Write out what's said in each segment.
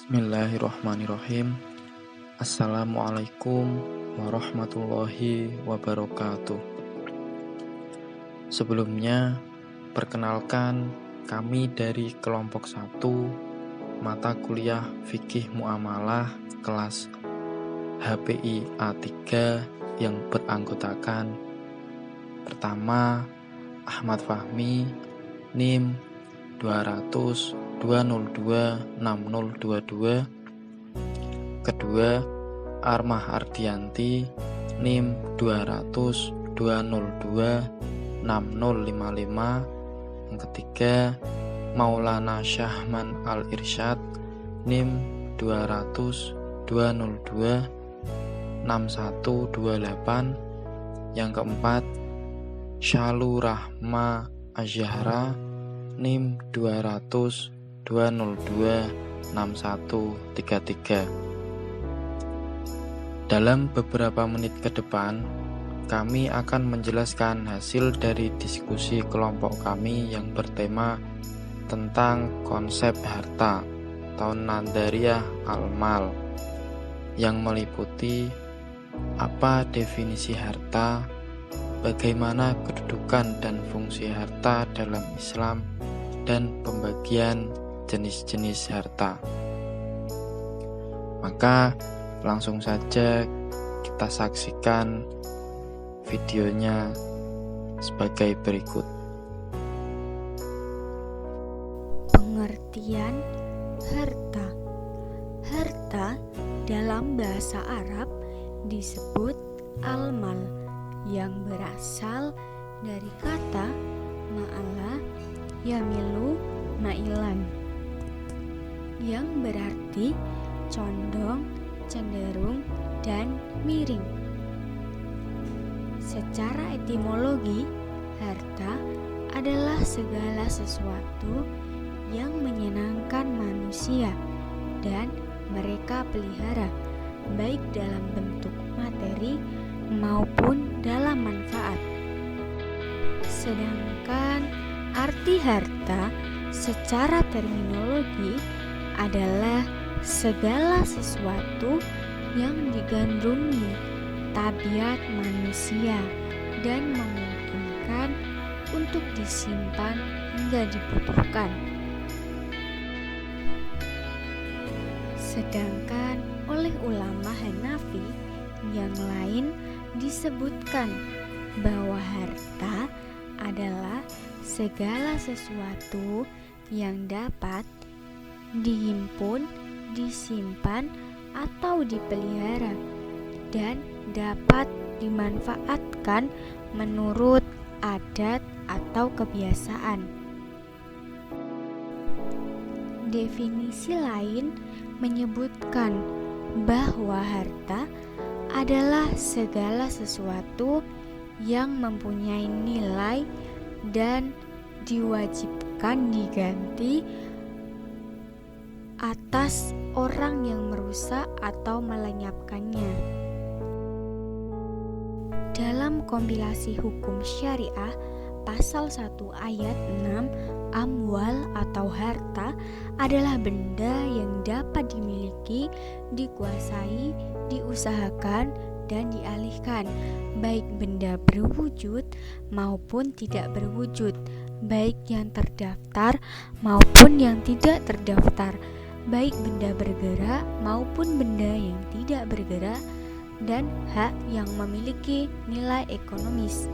Bismillahirrahmanirrahim. Assalamualaikum warahmatullahi wabarakatuh. Sebelumnya, perkenalkan kami dari kelompok 1 mata kuliah Fikih Muamalah kelas HPI A3 yang beranggotakan pertama Ahmad Fahmi, NIM 200-202-6022, kedua Armah Ardianti, NIM 200-202-6055, yang ketiga Maulana Syahman Al-Irsyad, NIM 200-202-6128, yang keempat Syalu Rahma Azhara, NIM 200-202-6133. Dalam beberapa menit ke depan, kami akan menjelaskan hasil dari diskusi kelompok kami yang bertema tentang konsep harta atau Nadharyah Al-Mal, yang meliputi apa definisi harta, bagaimana kedudukan dan fungsi harta dalam Islam, dan pembagian jenis-jenis harta. Maka langsung saja kita saksikan videonya sebagai berikut. Pengertian harta. Harta dalam bahasa Arab disebut al-mal, yang berasal dari kata ma'ala yamilu ma'ilan, yang berarti condong, cenderung, dan miring. Secara etimologi, harta adalah segala sesuatu yang menyenangkan manusia dan mereka pelihara, baik dalam bentuk materi maupun dalam manfaat. Sedangkan arti harta secara terminologi adalah segala sesuatu yang digandrungi tabiat manusia dan memungkinkan untuk disimpan hingga dibutuhkan. Sedangkan oleh ulama Hanafi yang lain disebutkan bahwa harta adalah segala sesuatu yang dapat dihimpun, disimpan, atau dipelihara dan dapat dimanfaatkan menurut adat atau kebiasaan. Definisi lain menyebutkan bahwa harta adalah segala sesuatu yang mempunyai nilai dan diwajibkan diganti atas orang yang merusak atau melenyapkannya. Dalam kompilasi hukum syariah pasal 1 ayat 6, amwal atau harta adalah benda yang dapat dimiliki, dikuasai, diusahakan, dan dialihkan, baik benda berwujud maupun tidak berwujud, baik yang terdaftar maupun yang tidak terdaftar, baik benda bergerak maupun benda yang tidak bergerak, dan hak yang memiliki nilai ekonomis.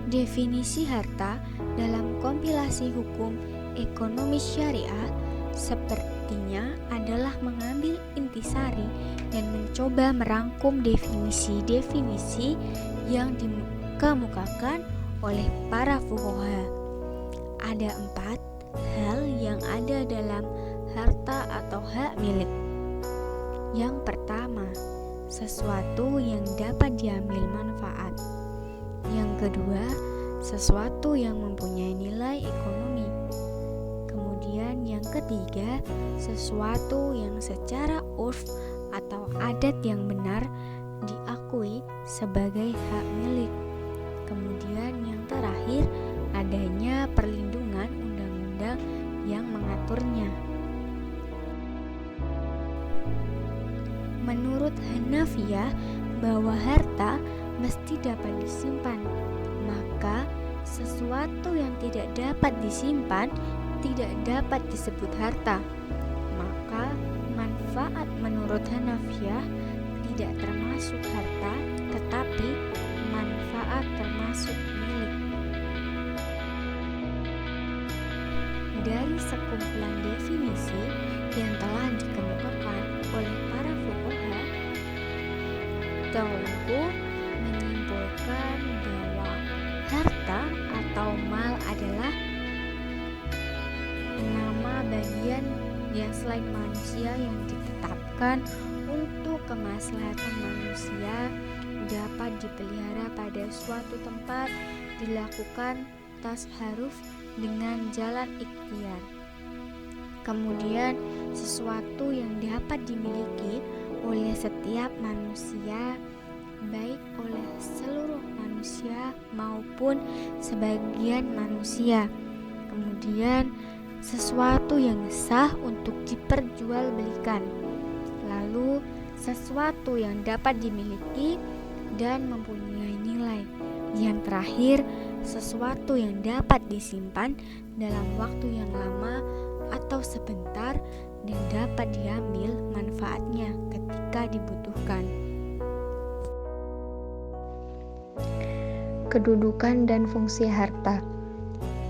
Definisi harta dalam kompilasi hukum ekonomi syariah sepertinya adalah mengambil intisari dan mencoba merangkum definisi-definisi yang dikemukakan oleh para fuqaha. Ada 4 hal yang ada dalam harta atau hak milik. Yang pertama, sesuatu yang dapat diambil manfaat. Yang kedua, sesuatu yang mempunyai nilai ekonomi. Kemudian yang ketiga, sesuatu yang secara urf atau adat yang benar diakui sebagai hak milik. Kemudian yang terakhir, adanya perlindungan undang-undang yang mengaturnya. menurut Hanafiyah bahwa harta mesti dapat disimpan, maka sesuatu yang tidak dapat disimpan tidak dapat disebut harta. Maka manfaat menurut Hanafiyah tidak termasuk harta, tetapi manfaat termasuk milik. Dari sekumpulan definisi yang telah dikemukakan oleh para fuqaha, Tawangku menyimpulkan bahwa harta atau mal adalah nama bagian yang selain manusia yang ditetapkan untuk kemaslahatan manusia, dapat dipelihara pada suatu tempat, dilakukan tasharuf dengan jalan ikhtiar. Kemudian sesuatu yang dapat dimiliki oleh setiap manusia, baik oleh seluruh manusia maupun sebagian manusia. Kemudian sesuatu yang sah untuk diperjualbelikan. Lalu sesuatu yang dapat dimiliki dan mempunyai nilai. Yang terakhir, sesuatu yang dapat disimpan dalam waktu yang lama atau sebentar dan dapat diambil manfaatnya ketika dibutuhkan. Kedudukan dan fungsi harta.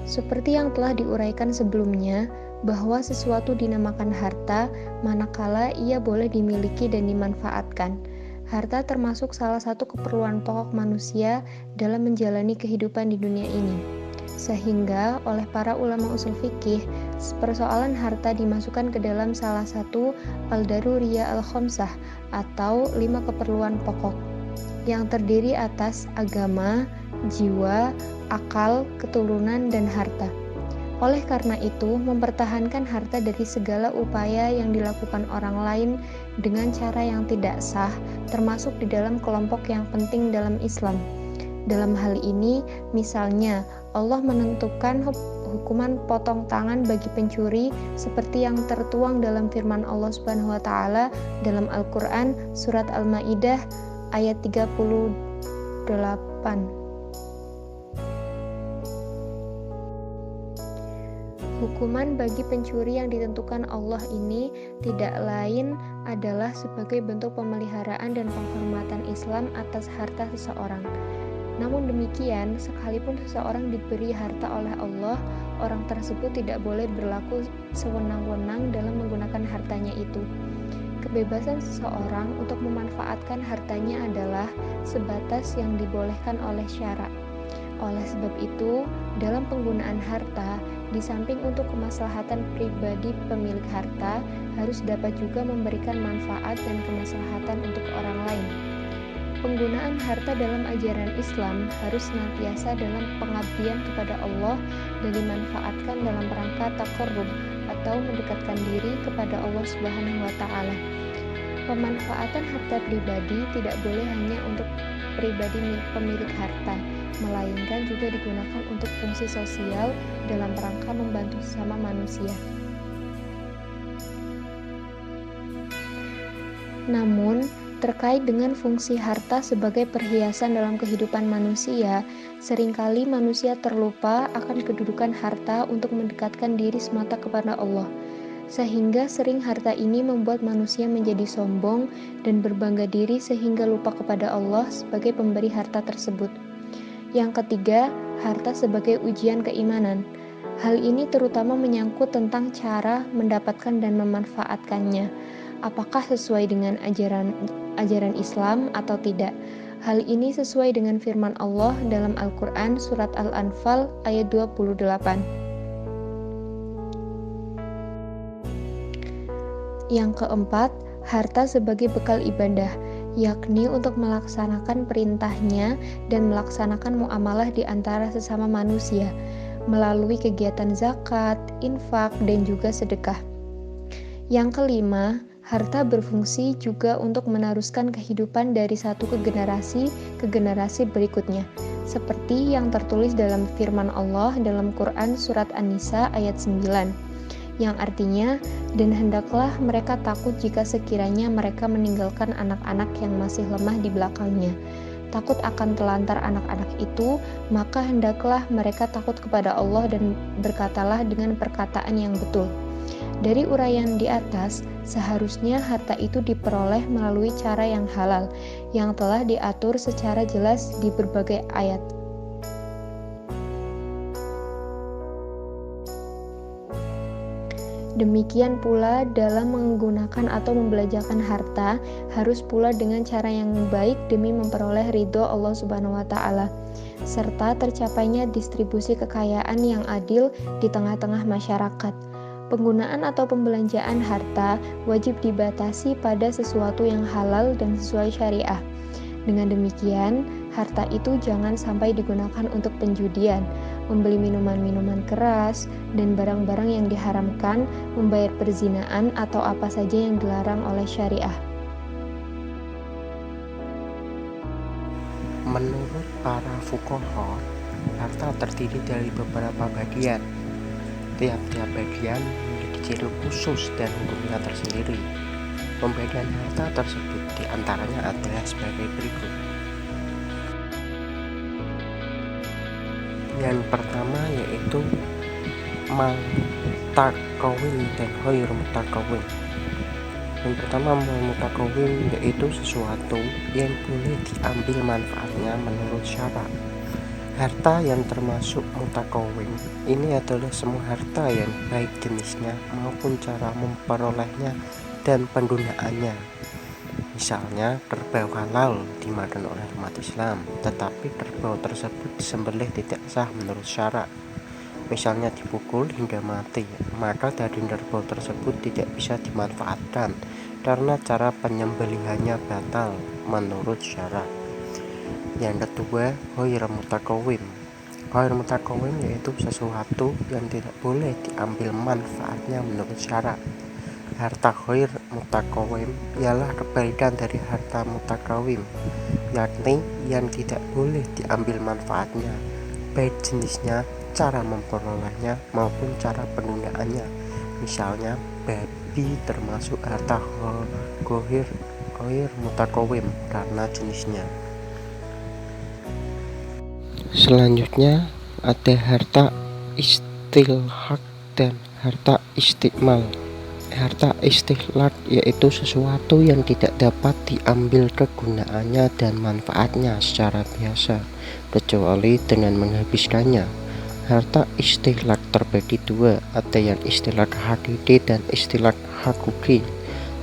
Seperti yang telah diuraikan sebelumnya, bahwa sesuatu dinamakan harta manakala ia boleh dimiliki dan dimanfaatkan. Harta termasuk salah satu keperluan pokok manusia dalam menjalani kehidupan di dunia ini. Sehingga oleh para ulama usul fikih, persoalan harta dimasukkan ke dalam salah satu al-daruriyah al-khamsah atau 5 keperluan pokok yang terdiri atas agama, jiwa, akal, keturunan, dan harta. Oleh karena itu, mempertahankan harta dari segala upaya yang dilakukan orang lain dengan cara yang tidak sah, termasuk di dalam kelompok yang penting dalam Islam. Dalam hal ini, misalnya, Allah menentukan hukuman potong tangan bagi pencuri seperti yang tertuang dalam firman Allah Subhanahu wa taala dalam Al-Qur'an surat Al-Maidah ayat 38. Hukuman bagi pencuri yang ditentukan Allah ini tidak lain adalah sebagai bentuk pemeliharaan dan penghormatan Islam atas harta seseorang. Namun demikian, sekalipun seseorang diberi harta oleh Allah, orang tersebut tidak boleh berlaku sewenang-wenang dalam menggunakan hartanya itu. Kebebasan seseorang untuk memanfaatkan hartanya adalah sebatas yang dibolehkan oleh syara. Oleh sebab itu, dalam penggunaan harta, di samping untuk kemaslahatan pribadi pemilik harta, harus dapat juga memberikan manfaat dan kemaslahatan untuk orang lain. Penggunaan harta dalam ajaran Islam harus senantiasa dalam pengabdian kepada Allah dan dimanfaatkan dalam rangka taqarrub atau mendekatkan diri kepada Allah Subhanahu wa taala. Pemanfaatan harta pribadi tidak boleh hanya untuk pribadi pemilik harta, melainkan juga digunakan untuk fungsi sosial dalam rangka membantu sesama manusia. Namun, terkait dengan fungsi harta sebagai perhiasan dalam kehidupan manusia, seringkali manusia terlupa akan kedudukan harta untuk mendekatkan diri semata kepada Allah. Sehingga sering harta ini membuat manusia menjadi sombong dan berbangga diri sehingga lupa kepada Allah sebagai pemberi harta tersebut. Yang ketiga, harta sebagai ujian keimanan. Hal ini terutama menyangkut tentang cara mendapatkan dan memanfaatkannya. Apakah sesuai dengan ajaran Islam atau tidak? Hal ini sesuai dengan firman Allah dalam Al-Quran surat Al-Anfal ayat 28. Yang keempat, harta sebagai bekal ibadah, yakni untuk melaksanakan perintahnya dan melaksanakan muamalah di antara sesama manusia, melalui kegiatan zakat, infak, dan juga sedekah. Yang kelima, harta berfungsi juga untuk meneruskan kehidupan dari satu ke generasi berikutnya, seperti yang tertulis dalam firman Allah dalam Quran surat An-Nisa ayat 9, yang artinya Dan hendaklah mereka takut jika sekiranya mereka meninggalkan anak-anak yang masih lemah di belakangnya. Takut akan telantar anak-anak itu, maka hendaklah mereka takut kepada Allah dan berkatalah dengan perkataan yang betul. Dari uraian di atas, seharusnya harta itu diperoleh melalui cara yang halal, yang telah diatur secara jelas di berbagai ayat. Demikian pula dalam menggunakan atau membelanjakan harta, harus pula dengan cara yang baik demi memperoleh ridho Allah Subhanahu wa Ta'ala, serta tercapainya distribusi kekayaan yang adil di tengah-tengah masyarakat. Penggunaan atau pembelanjaan harta wajib dibatasi pada sesuatu yang halal dan sesuai syariah. Dengan demikian, harta itu jangan sampai digunakan untuk penjudian, membeli minuman-minuman keras, dan barang-barang yang diharamkan, membayar perzinaan, atau apa saja yang dilarang oleh syariah. Menurut para fuqaha, harta terdiri dari beberapa bagian. Tiap-tiap bagian memiliki ciri khusus dan hukumnya tersendiri. Pembagian harta tersebut diantaranya adalah sebagai berikut. Yang pertama yaitu mutakawin dan ghair mutakawin. Yang pertama mutakawin yaitu sesuatu yang boleh diambil manfaatnya menurut syarak. Harta yang termasuk mutakawin ini adalah semua harta yang baik jenisnya maupun cara memperolehnya dan penggunaannya. Misalnya kerbau halal dimakan oleh umat Islam, tetapi kerbau tersebut disembelih tidak sah menurut syarak. Misalnya dipukul hingga mati, maka daging kerbau tersebut tidak bisa dimanfaatkan karena cara penyembelihannya batal menurut syarak. Yang kedua, ghair mutakawim. Ghair mutakawim yaitu sesuatu yang tidak boleh diambil manfaatnya menurut syarak. Harta ghair mutakawim ialah kebalikan dari harta mutakawim, yakni yang tidak boleh diambil manfaatnya, baik jenisnya, cara memperolehnya maupun cara penggunaannya. Misalnya babi termasuk harta ghair mutakawim karena jenisnya. Selanjutnya ada harta istilhaq dan harta istikmal. Harta istihlak yaitu sesuatu yang tidak dapat diambil kegunaannya dan manfaatnya secara biasa kecuali dengan menghabiskannya. Harta istihlak terbagi dua, ada yang istihlak hakiki dan istihlak hakuki.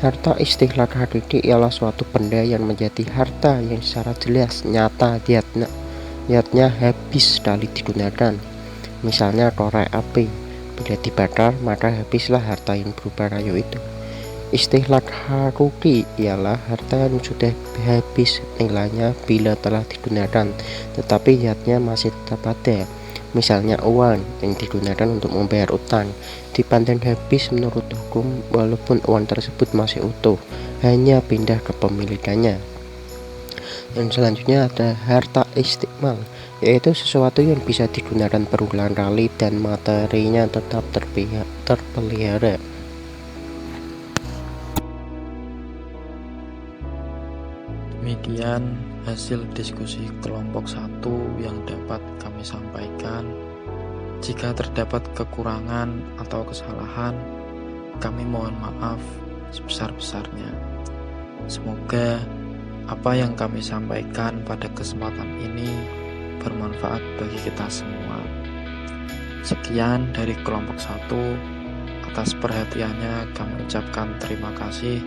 Harta istihlak hakiki ialah suatu benda yang menjadi harta yang secara jelas nyata niatnya habis sekali digunakan. Misalnya korek api, bila dibakar maka habislah harta yang berupa kayu itu. Istihlak hakuki ialah harta yang sudah habis nilainya bila telah digunakan, tetapi niatnya masih tetap ada. Misalnya uang yang digunakan untuk membayar utang dipandang habis menurut hukum walaupun uang tersebut masih utuh, hanya pindah ke pemilikannya. Yang selanjutnya ada harta istikmal, yaitu sesuatu yang bisa digunakan berulang kali dan materinya tetap terpelihara. Demikian hasil diskusi kelompok 1 yang dapat kami sampaikan. Jika terdapat kekurangan atau kesalahan, kami mohon maaf sebesar-besarnya. Semoga apa yang kami sampaikan pada kesempatan ini bermanfaat bagi kita semua. Sekian dari kelompok 1. Atas perhatiannya kami ucapkan terima kasih.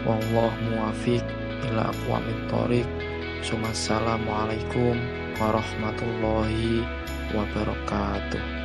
Wallahu muwaffiq ila aqwamit thoriq. Assalamualaikum warahmatullahi wabarakatuh.